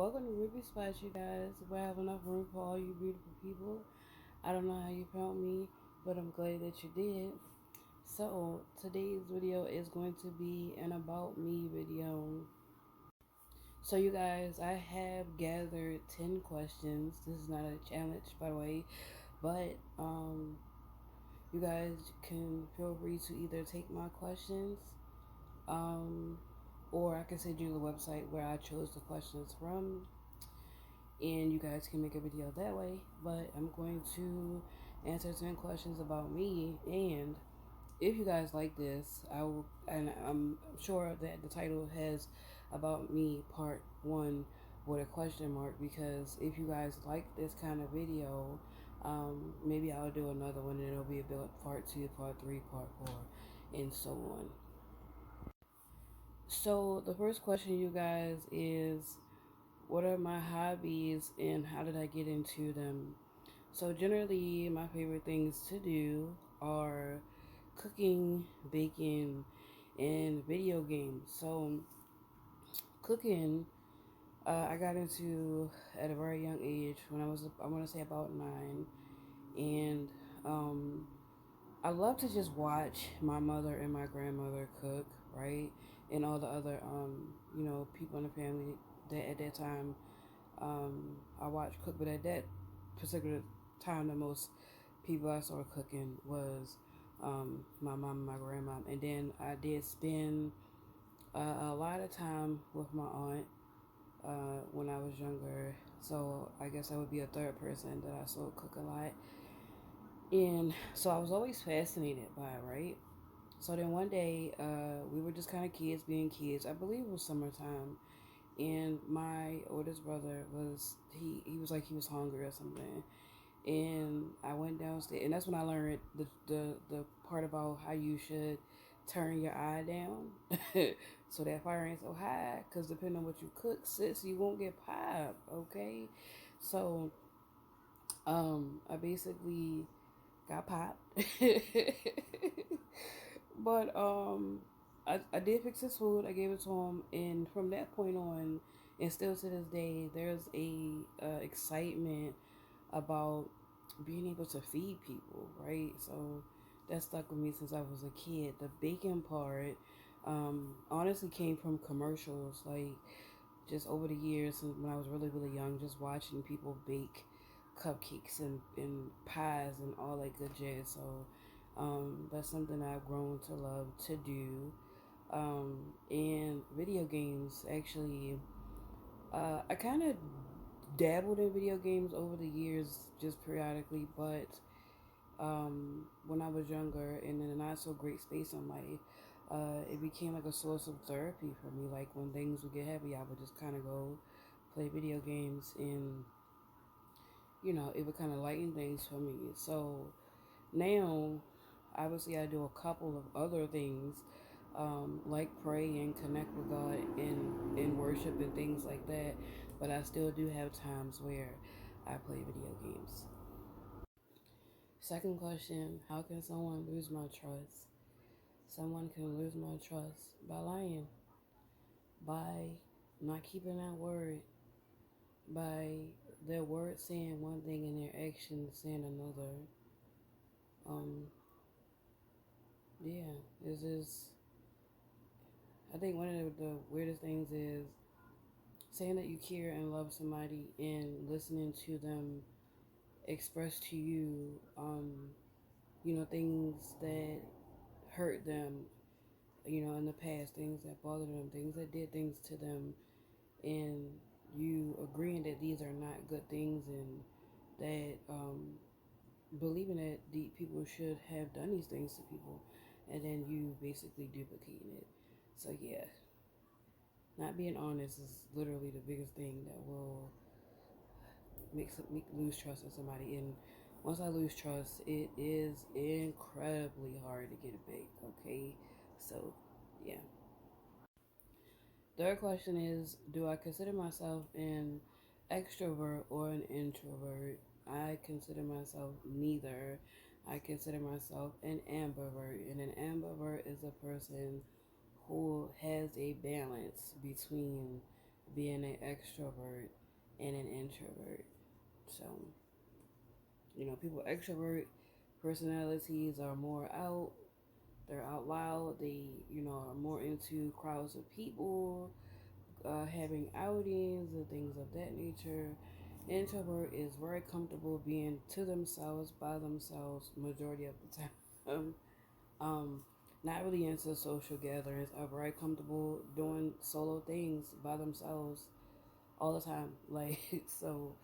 welcome to Ruby Spots, you guys. We have enough room for all you beautiful people. I don't know how you found me, but I'm glad that you did. So, today's video is going to be an about me video. So, you guys, I have gathered 10 questions. This is not a challenge, by the way, but you guys can feel free to either take my questions um, or I can send you the website where I chose the questions from, and you guys can make a video that way. But I'm going to answer 10 questions about me, and if you guys like this, I will, and I'm sure that the title has about me part 1 with a question mark, because if you guys like this kind of video, maybe I'll do another one and it'll be about part 2, part 3, part 4, and so on. So the first question, you guys, is what are my hobbies and how did I get into them? So generally, my favorite things to do are cooking, baking, and video games. So cooking, I got into at a very young age when I want to say about 9, and I love to just watch my mother and my grandmother cook, right? And all the other, people in the family that at that time, I watched cook. But at that particular time, the most people I saw cooking was my mom and my grandma. And then I did spend a lot of time with my aunt when I was younger. So I guess I would be a third person that I saw cook a lot. And so I was always fascinated by it, right? So then one day, we were just kind of kids being kids. I believe it was summertime, and my oldest brother he was like he was hungry or something, and I went downstairs, and that's when I learned the part about how you should turn your eye down, so that fire ain't so high. Cause depending on what you cook, sis, you won't get popped. Okay, so I basically got popped. But I did fix his food. I gave it to him, and from that point on, and still to this day, there's a excitement about being able to feed people, right? So that stuck with me since I was a kid. The baking part, honestly, came from commercials, like just over the years, since when I was really really young, just watching people bake cupcakes and pies and all that good jazz. So that's something I've grown to love to do. And video games, actually, I kind of dabbled in video games over the years, just periodically, but when I was younger and in a not so great space in life, it became like a source of therapy for me. Like when things would get heavy, I would just kind of go play video games, and it would kind of lighten things for me. So now, obviously, I do a couple of other things, like pray and connect with God and worship and things like that. But I still do have times where I play video games. Second question, how can someone lose my trust? Someone can lose my trust by lying, by not keeping that word, by their word saying one thing and their actions saying another. Um, yeah, this is I think one of the weirdest things is saying that you care and love somebody and listening to them express to you, things that hurt them, in the past, things that bothered them, things that did things to them, and you agreeing that these are not good things, and that believing that the people should have done these things to people, and then you basically duplicating it. So yeah, not being honest is literally the biggest thing that will make lose trust in somebody. And once I lose trust, it is incredibly hard to get it back. Okay, so yeah. Third question is, do I consider myself an extrovert or an introvert? I consider myself neither. I consider myself an ambivert, and an ambivert is a person who has a balance between being an extrovert and an introvert. So, people extrovert personalities are more out, they're out loud, they, are more into crowds of people, having outings and things of that nature. Introvert is very comfortable being to themselves, by themselves, majority of the time. Um, Not really into social gatherings, are very comfortable doing solo things by themselves all the time. Like, so,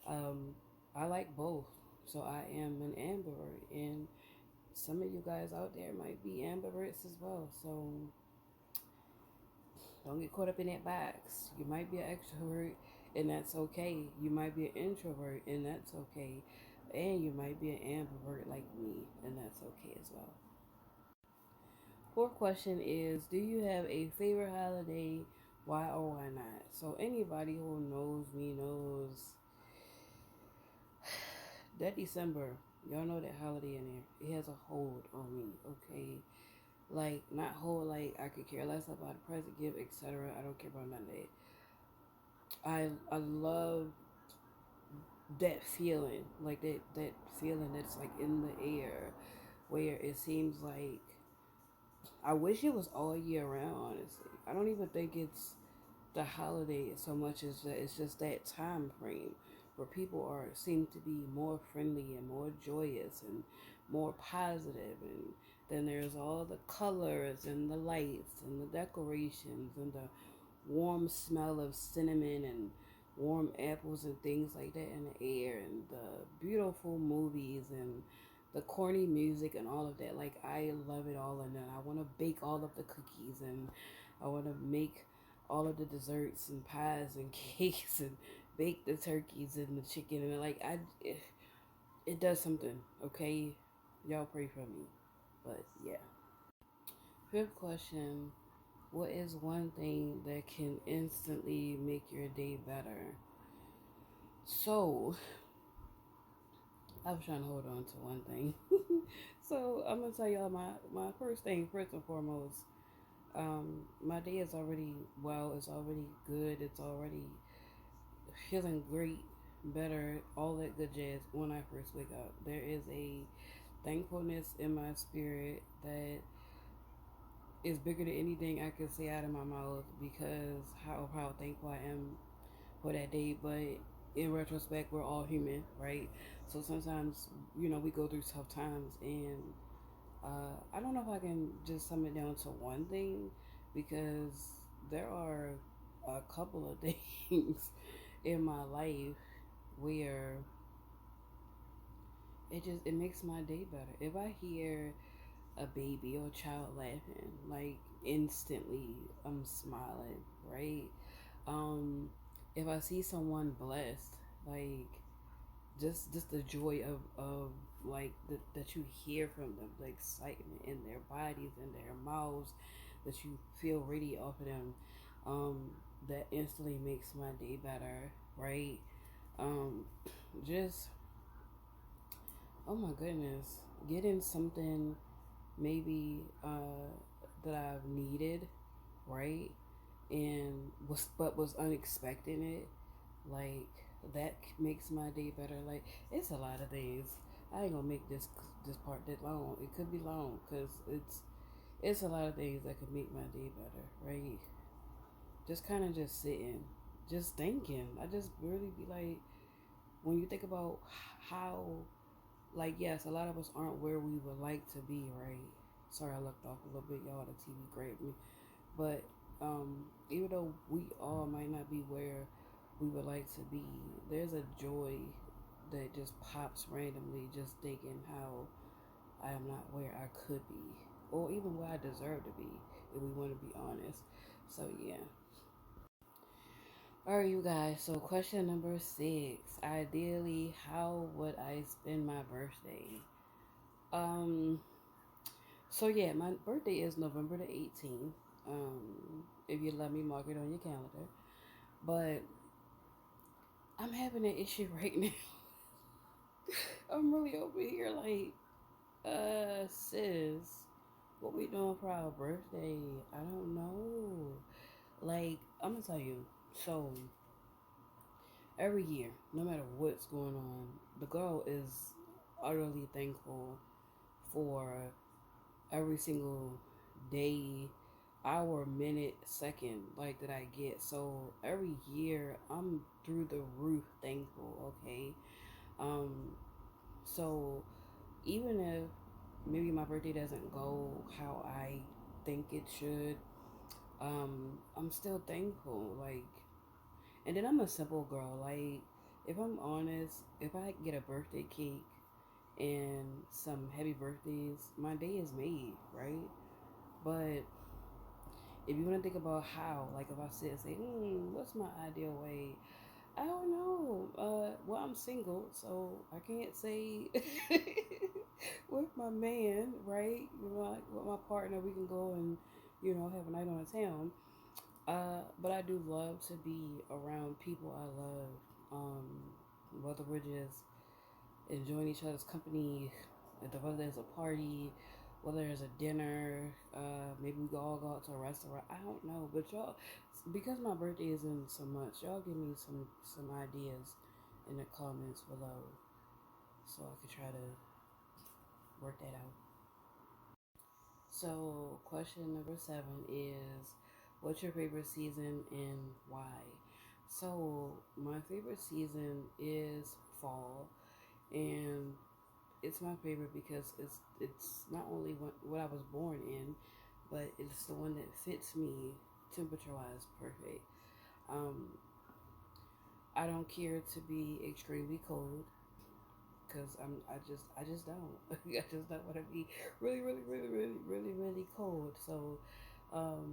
um, I like both. So I am an ambivert, and some of you guys out there might be ambiverts as well. So don't get caught up in that box. You might be an extrovert, and that's okay. You might be an introvert, and that's okay. And you might be an ambivert like me, and that's okay as well. Fourth question is, do you have a favorite holiday? Why or why not? So anybody who knows me knows that December, y'all know that holiday in there. It has a hold on me, okay? Like, not hold like I could care less about a present gift, etc. I don't care about none of that. I love that feeling, like that feeling that's like in the air, where it seems like I wish it was all year round. Honestly, I don't even think it's the holiday so much as that it's just that time frame where people are seem to be more friendly and more joyous and more positive, and then there's all the colors and the lights and the decorations and the warm smell of cinnamon and warm apples and things like that in the air, and the beautiful movies and the corny music and all of that. Like, I love it all, and then I want to bake all of the cookies, and I want to make all of the desserts and pies and cakes and bake the turkeys and the chicken, and it does something. Okay, y'all pray for me, but yeah. Fifth question: what is one thing that can instantly make your day better? So, I was trying to hold on to one thing. So, I'm going to tell y'all my first thing, first and foremost. My day is already well, it's already good, it's already feeling great, better, all that good jazz when I first wake up. There is a thankfulness in my spirit that is bigger than anything I can say out of my mouth, because how thankful I am for that day. But in retrospect, we're all human, right? So sometimes, we go through tough times, and I don't know if I can just sum it down to one thing, because there are a couple of things in my life where it makes my day better. If I hear a baby or a child laughing, like, instantly I'm smiling, right? Um, if I see someone blessed, like, just the joy of like that you hear from them, the excitement in their bodies and their mouths, that you feel really off of them, um, that instantly makes my day better, right? Um, just, oh my goodness, getting something maybe that I've needed, right? And was unexpected it, like, that makes my day better. Like, it's a lot of things. I ain't gonna make this part that long. It could be long, because it's a lot of things that could make my day better, right? Just kind of just sitting, just thinking. I just really be like, when you think about how, like, yes, a lot of us aren't where we would like to be, right? Sorry, I looked off a little bit, y'all. The TV grabbed me. But even though we all might not be where we would like to be, there's a joy that just pops randomly, just thinking how I am not where I could be, or even where I deserve to be, if we want to be honest. So yeah. All right, you guys. So question number 6: ideally, how would I spend my birthday? Um. So yeah, my birthday is November the 18th. If you let me, mark it on your calendar. But I'm having an issue right now. I'm really over here like, sis, what we doing for our birthday? I don't know. Like, I'm gonna tell you. So every year, no matter what's going on, the girl is utterly thankful for every single day, hour, minute, second, like that I get. So every year, I'm through the roof thankful. Okay, um, so even if maybe my birthday doesn't go how I think it should, I'm still thankful. Like, and then I'm a simple girl. Like, if I'm honest, if I get a birthday cake and some happy birthdays, my day is made, right? But if you want to think about how, like, if I sit and say, what's my ideal way? I don't know. Well, I'm single, so I can't say with my man, right? You know, like, with my partner, we can go and, have a night on the town. But I do love to be around people I love. Whether we're just enjoying each other's company, whether there's a party, whether there's a dinner, maybe we all go out to a restaurant. I don't know, but y'all, because my birthday isn't so much, y'all give me some ideas in the comments below, so I could try to work that out. So, question number 7 is, what's your favorite season and why? So, my favorite season is fall, and it's my favorite because it's not only what I was born in, but it's the one that fits me temperature wise perfect. Um, I don't care to be extremely cold because I just don't. I just don't want to be really, really, really, really, really, really cold. So,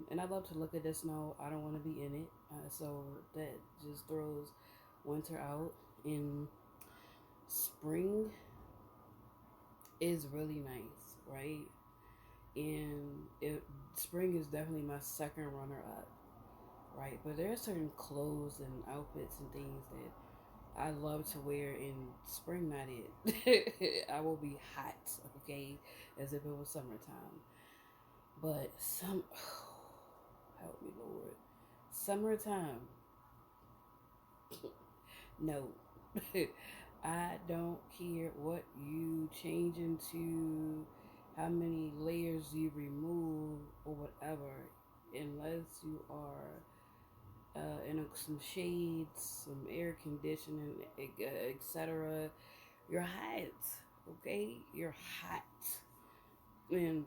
and I love to look at the snow. I don't want to be in it. So that just throws winter out. In spring is really nice, right? And spring is definitely my second runner up, right? But there are certain clothes and outfits and things that I love to wear in spring. Not it. I will be hot, okay, as if it was summertime. But help me, Lord, summertime. No, I don't care what you change into, how many layers you remove, or whatever, unless you are in some shades, some air conditioning, etc. You're hot, okay? You're hot. And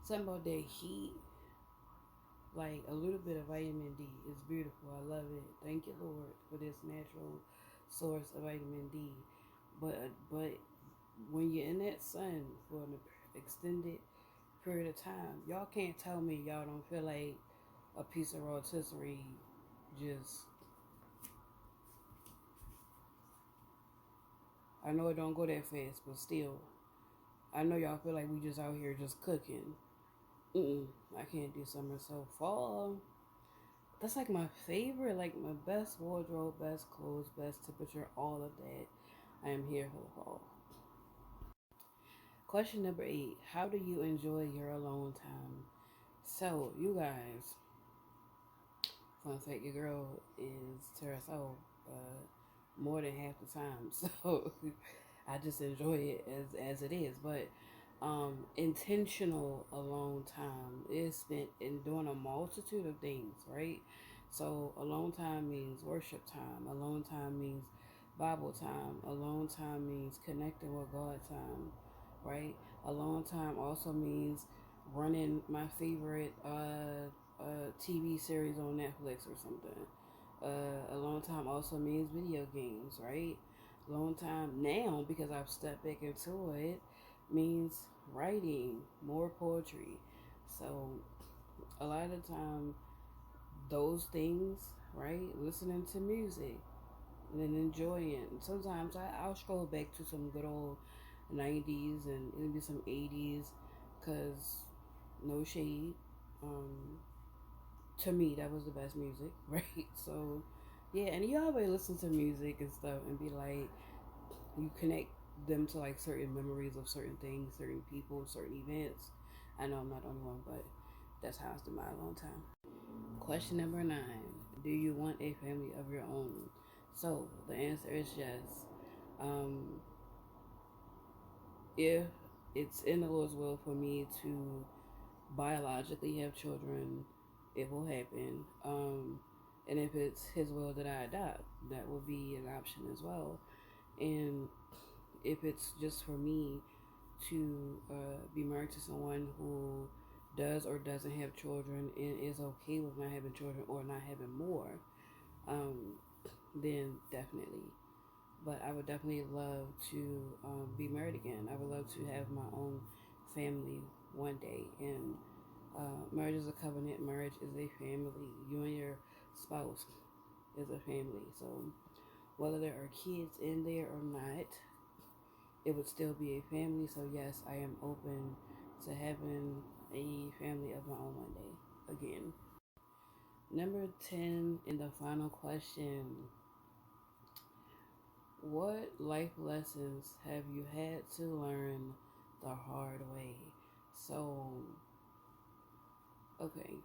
something about that heat, like a little bit of vitamin D is beautiful. I love it. Thank you, Lord, for this natural source of vitamin D. But when you're in that sun for an extended period of time, y'all can't tell me y'all don't feel like a piece of rotisserie. Just, I know it don't go that fast, but still, I know y'all feel like we just out here just cooking. I can't do summer. So fall, that's like my favorite, like my best wardrobe, best clothes, best temperature, all of that. I am here for the fall. Question number 8: how do you enjoy your alone time? So, you guys, fun fact, your girl is Terrace more than half the time. So, I just enjoy it as it is. But intentional alone time is spent in doing a multitude of things, right? So, alone time means worship time, alone time means Bible time, alone time means connecting with God time, right? Alone time also means running my favorite TV series on Netflix or something. Alone time also means video games, right? Alone time now, because I've stepped back into it, means writing more poetry. So a lot of the time, those things, right? Listening to music and then enjoying it. And sometimes I'll scroll back to some good old 90s and maybe some 80s, because no shade. Um, to me, that was the best music, right? So, yeah, and you always listen to music and stuff and be like, you connect them to like certain memories of certain things, certain people, certain events. I know I'm not the only one, but that's how I spend my alone time. question number 9. Do you want a family of your own? So the answer is yes. Um, if it's in the Lord's will for me to biologically have children, it will happen. And if it's His will that I adopt, that will be an option as well. And if it's just for me to be married to someone who does or doesn't have children and is okay with not having children or not having more, then definitely. But I would definitely love to be married again. I would love to have my own family one day. And marriage is a covenant. Marriage is a family. You and your spouse is a family. So whether there are kids in there or not, it would still be a family. So yes, I am open to having a family of my own one day again. Number 10 and the final question. What life lessons have you had to learn the hard way? So, okay.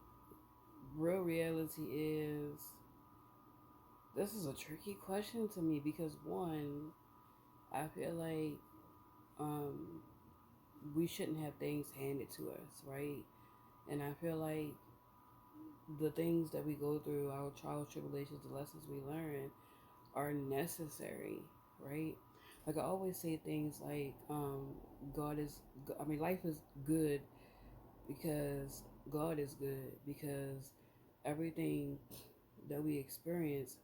Real reality is, this is a tricky question to me because one, I feel like we shouldn't have things handed to us, right? And I feel like the things that we go through, our trials, tribulations, the lessons we learn, are necessary, right? Like I always say things like, life is good because God is good, because everything that we experience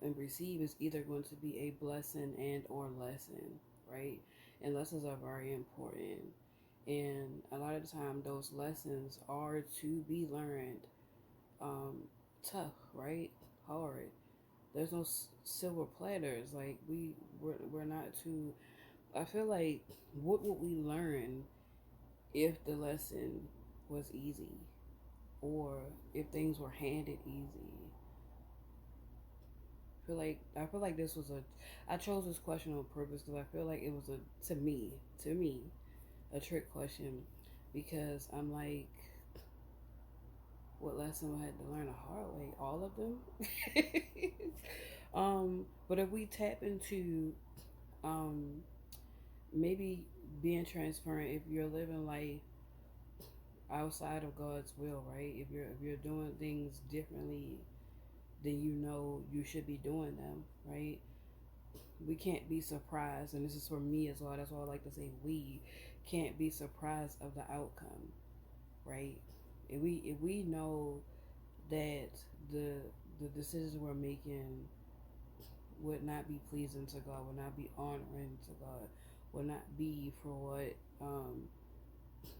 and receive is either going to be a blessing and or lesson, right? And lessons are very important. And a lot of the time those lessons are to be learned tough, right? Hard. There's no silver platters. Like we're not too. I feel like what would we learn if the lesson was easy, or if things were handed easy? I feel like this was a. I chose this question on purpose because I feel like it was to me, a trick question, because I'm like, what lesson I had to learn the hard way? All of them. But if we tap into maybe being transparent, if you're living life outside of God's will, right? If you're doing things differently than you know you should be doing them, right? We can't be surprised, and this is for me as well. That's why I like to say we can't be surprised of the outcome, right? If we know that the decisions we're making would not be pleasing to God, would not be honoring to God, would not be for what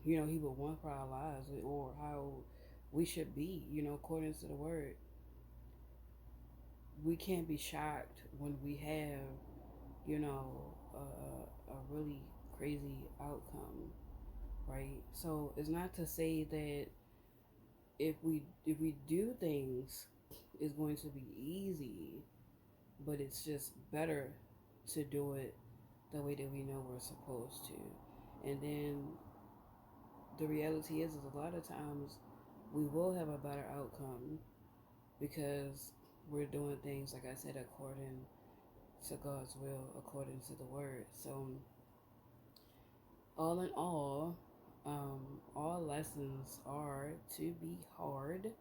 He would want for our lives, or how we should be, according to the Word. We can't be shocked when we have, a really crazy outcome, right? So it's not to say that if we do things, it's going to be easy, but it's just better to do it the way that we know we're supposed to. And then the reality is a lot of times we will have a better outcome because we're doing things, like I said, according to God's will, according to the Word. So, all in all lessons are to be hard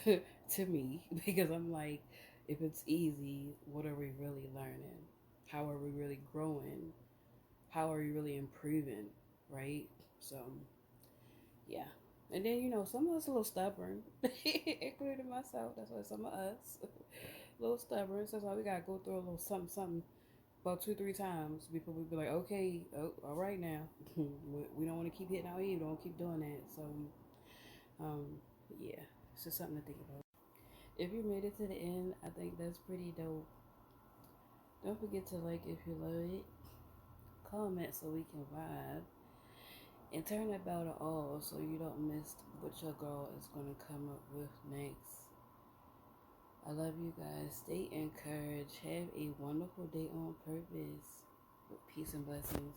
to me, because I'm like, if it's easy, what are we really learning? How are we really growing? How are we really improving, right? So, yeah. And then, some of us a little stubborn, including myself. That's why some of us a little stubborn. So that's why we got to go through a little something about 2-3 times before we be like, okay, all right now. We don't want to keep hitting our ear. We don't keep doing that. So, yeah, it's just something to think about. If you made it to the end, I think that's pretty dope. Don't forget to like if you love it, comment so we can vibe, and turn that bell to all so you don't miss what your girl is going to come up with next. I love you guys. Stay encouraged. Have a wonderful day on purpose. With peace and blessings.